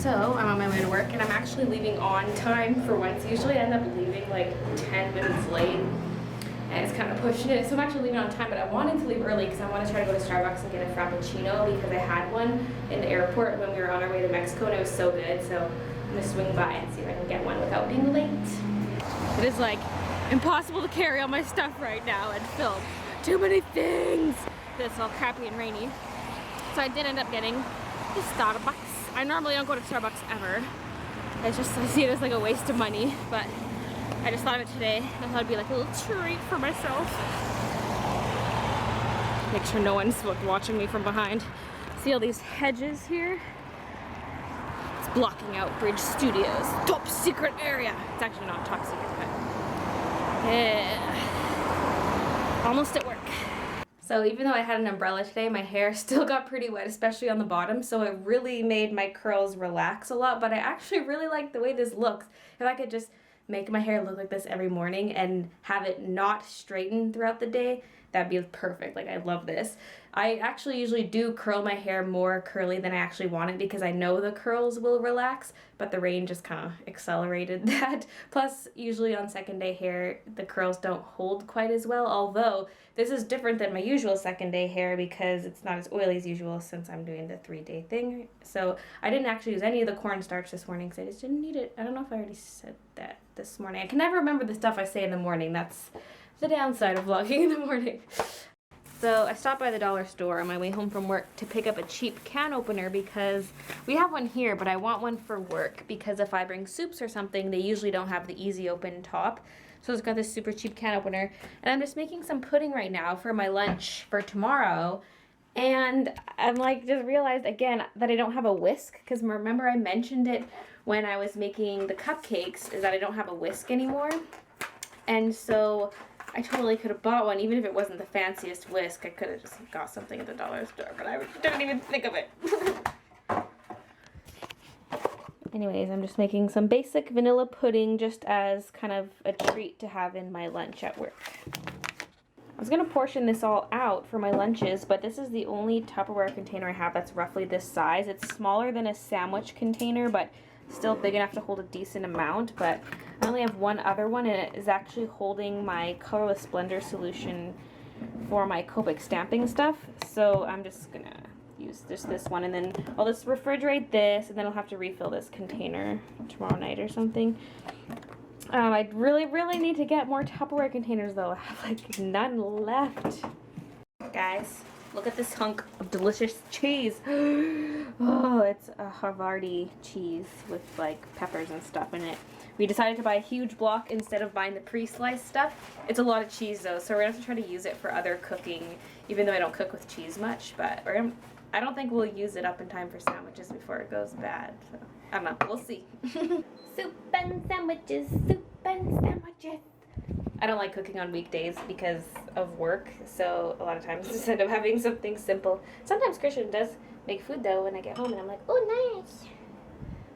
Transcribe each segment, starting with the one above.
So I'm on my way to work and I'm actually leaving on time for once. Usually I end up leaving like 10 minutes late and it's kind of pushing it. So I'm actually leaving on time, but I wanted to leave early because I want to try to go to Starbucks and get a Frappuccino because I had one in the airport when we were on our way to Mexico and it was so good. So I'm going to swing by and see if I can get one without being late. It is like impossible to carry all my stuff right now and film. Too many things! It's all crappy and rainy. So I did end up getting the Starbucks. I normally don't go to Starbucks ever. I see it as like a waste of money, but I just thought of it today. I thought it'd be like a little treat for myself. Make sure no one's watching me from behind. See all these hedges here? It's blocking out Bridge Studios. Top secret area. It's actually not top secret, but yeah. Almost at work. So even though I had an umbrella today, my hair still got pretty wet, especially on the bottom, so it really made my curls relax a lot, but I actually really like the way this looks. If I could just make my hair look like this every morning and have it not straighten throughout the day, that'd be perfect. Like, I love this. I actually usually do curl my hair more curly than I actually want it because I know the curls will relax, but the rain just kind of accelerated that. Plus, usually on second day hair, the curls don't hold quite as well, although this is different than my usual second day hair because it's not as oily as usual since I'm doing the 3-day thing. So I didn't actually use any of the cornstarch this morning because I just didn't need it. I don't know if I already said that this morning. I can never remember the stuff I say in the morning. That's the downside of vlogging in the morning. So I stopped by the dollar store on my way home from work to pick up a cheap can opener because we have one here, but I want one for work because if I bring soups or something, they usually don't have the easy open top. So it's got this super cheap can opener, and I'm just making some pudding right now for my lunch for tomorrow. And I'm like, just realized again that I don't have a whisk because remember I mentioned it when I was making the cupcakes, is that I don't have a whisk anymore. And so I totally could have bought one, even if it wasn't the fanciest whisk. I could have just got something at the dollar store, but I didn't even think of it. Anyways, I'm just making some basic vanilla pudding just as kind of a treat to have in my lunch at work. I was going to portion this all out for my lunches, but this is the only Tupperware container I have that's roughly this size. It's smaller than a sandwich container, but still big enough to hold a decent amount. But I only have one other one, and it is actually holding my colorless blender solution for my Copic stamping stuff. So I'm just gonna use just this one, and then I'll just refrigerate this, and then I'll have to refill this container tomorrow night or something. I really need to get more Tupperware containers though. I have like none left. Guys, look at this hunk of delicious cheese. Oh, it's a Havarti cheese with like peppers and stuff in it. We decided to buy a huge block instead of buying the pre-sliced stuff. It's a lot of cheese though, so we're gonna have to try to use it for other cooking, even though I don't cook with cheese much, but I don't think we'll use it up in time for sandwiches before it goes bad. So I don't know, we'll see. Soup and sandwiches, soup and sandwiches. I don't like cooking on weekdays because of work, so a lot of times I just end up having something simple. Sometimes Christian does make food though when I get home and I'm like, oh nice.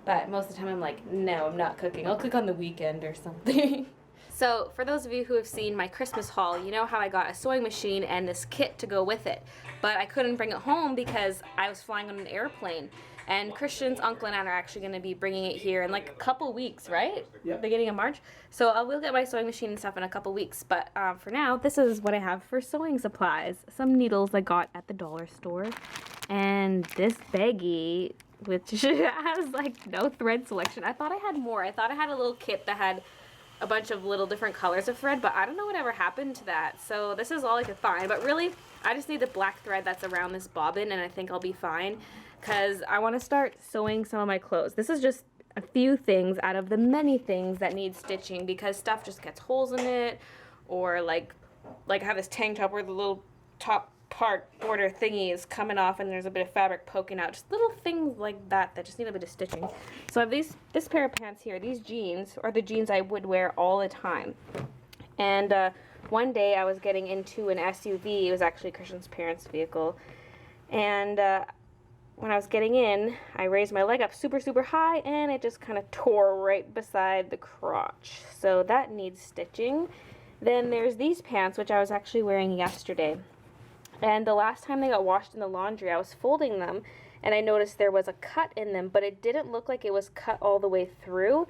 But most of the time I'm like, no, I'm not cooking. I'll cook on the weekend or something. So for those of you who have seen my Christmas haul, you know how I got a sewing machine and this kit to go with it. But I couldn't bring it home because I was flying on an airplane. And Christian's uncle and aunt are actually going to be bringing it here in like a couple weeks, right? Yep. Beginning of March. So I will get my sewing machine and stuff in a couple weeks. But for now, this is what I have for sewing supplies. Some needles I got at the dollar store. And this baggie, which has like no thread selection. I thought I had more. I thought I had a little kit that had a bunch of little different colors of thread, but I don't know whatever happened to that. So this is all I could find. But really, I just need the black thread that's around this bobbin, and I think I'll be fine. Because I want to start sewing some of my clothes. This is just a few things out of the many things that need stitching because stuff just gets holes in it, or like I have this tank top where the little top part border thingy is coming off and there's a bit of fabric poking out. Just little things like that that just need a bit of stitching. So I have this pair of pants here. These jeans are the jeans I would wear all the time. And one day I was getting into an SUV. It was actually Christian's parents' vehicle. And when I was getting in, I raised my leg up super high and it just kind of tore right beside the crotch. So that needs stitching. Then there's these pants, which I was actually wearing yesterday. And the last time they got washed in the laundry, I was folding them and I noticed there was a cut in them, but it didn't look like it was cut all the way through.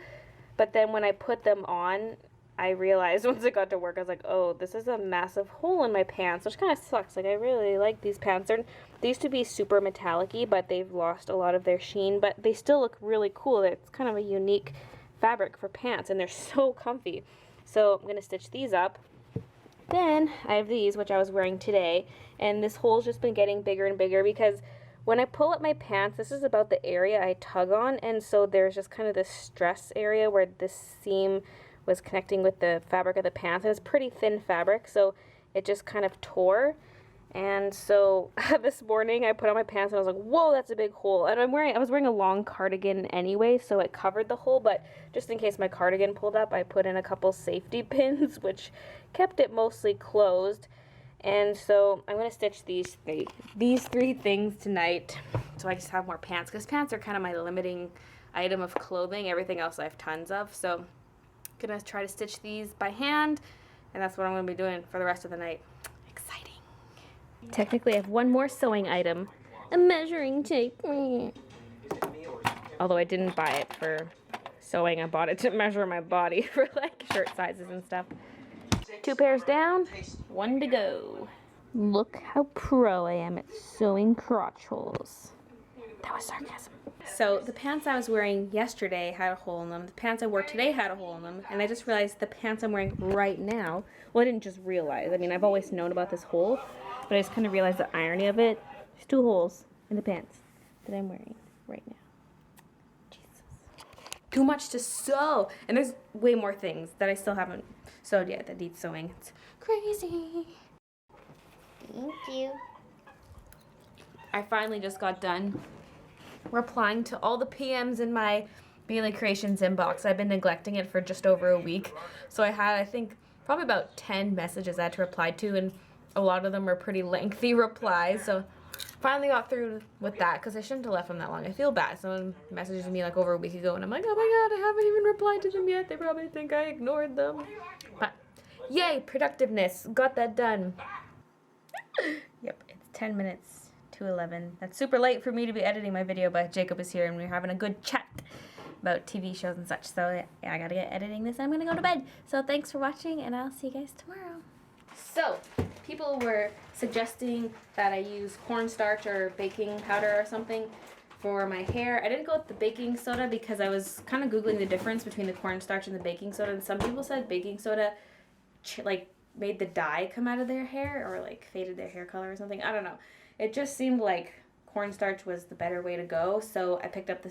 But then when I put them on, I realized once I got to work, I was like, oh, this is a massive hole in my pants, which kind of sucks. Like, I really like these pants. They used to be super metallic-y, but they've lost a lot of their sheen, but they still look really cool. It's kind of a unique fabric for pants, and they're so comfy. So I'm going to stitch these up. Then I have these, which I was wearing today, and this hole's just been getting bigger and bigger because when I pull up my pants, this is about the area I tug on, and so there's just kind of this stress area where this seam was connecting with the fabric of the pants, and it's pretty thin fabric, so it just kind of tore. And so this morning I put on my pants and I was like, whoa, that's a big hole. And I was wearing a long cardigan anyway, so it covered the hole, but just in case my cardigan pulled up, I put in a couple safety pins, which kept it mostly closed. And so I'm going to stitch these three things tonight so I just have more pants, because pants are kind of my limiting item of clothing. Everything else I have tons of. So I'm going to try to stitch these by hand, and that's what I'm going to be doing for the rest of the night. Exciting. Technically I have one more sewing item, a measuring tape. Although I didn't buy it for sewing, I bought it to measure my body for like shirt sizes and stuff. 2 pairs down, 1 to go. Look how pro I am at sewing crotch holes. That was sarcasm. So the pants I was wearing yesterday had a hole in them. The pants I wore today had a hole in them. And I just realized the pants I'm wearing right now, well, I didn't just realize. I mean, I've always known about this hole, but I just kind of realized the irony of it. There's 2 holes in the pants that I'm wearing right now. Jesus. Too much to sew. And there's way more things that I still haven't sewed yet that need sewing. It's crazy. Thank you. I finally just got done replying to all the PMs in my Baylee Creations inbox. I've been neglecting it for just over a week. So I had, I think, probably about 10 messages I had to reply to, and a lot of them were pretty lengthy replies. So finally got through with that, because I shouldn't have left them that long. I feel bad. Someone messaged me like over a week ago, and I'm like, oh my god, I haven't even replied to them yet. They probably think I ignored them. But yay, productiveness. Got that done. Yep, it's 10 minutes to 11. That's super late for me to be editing my video, but Jacob is here and we're having a good chat about TV shows and such. So yeah, I gotta get editing this. I'm gonna go to bed. So thanks for watching, and I'll see you guys tomorrow. So people were suggesting that I use cornstarch or baking powder or something for my hair. I didn't go with the baking soda because I was kind of Googling the difference between the cornstarch and the baking soda, and some people said baking soda like made the dye come out of their hair or like faded their hair color or something. I don't know. It just seemed like cornstarch was the better way to go, so I picked up the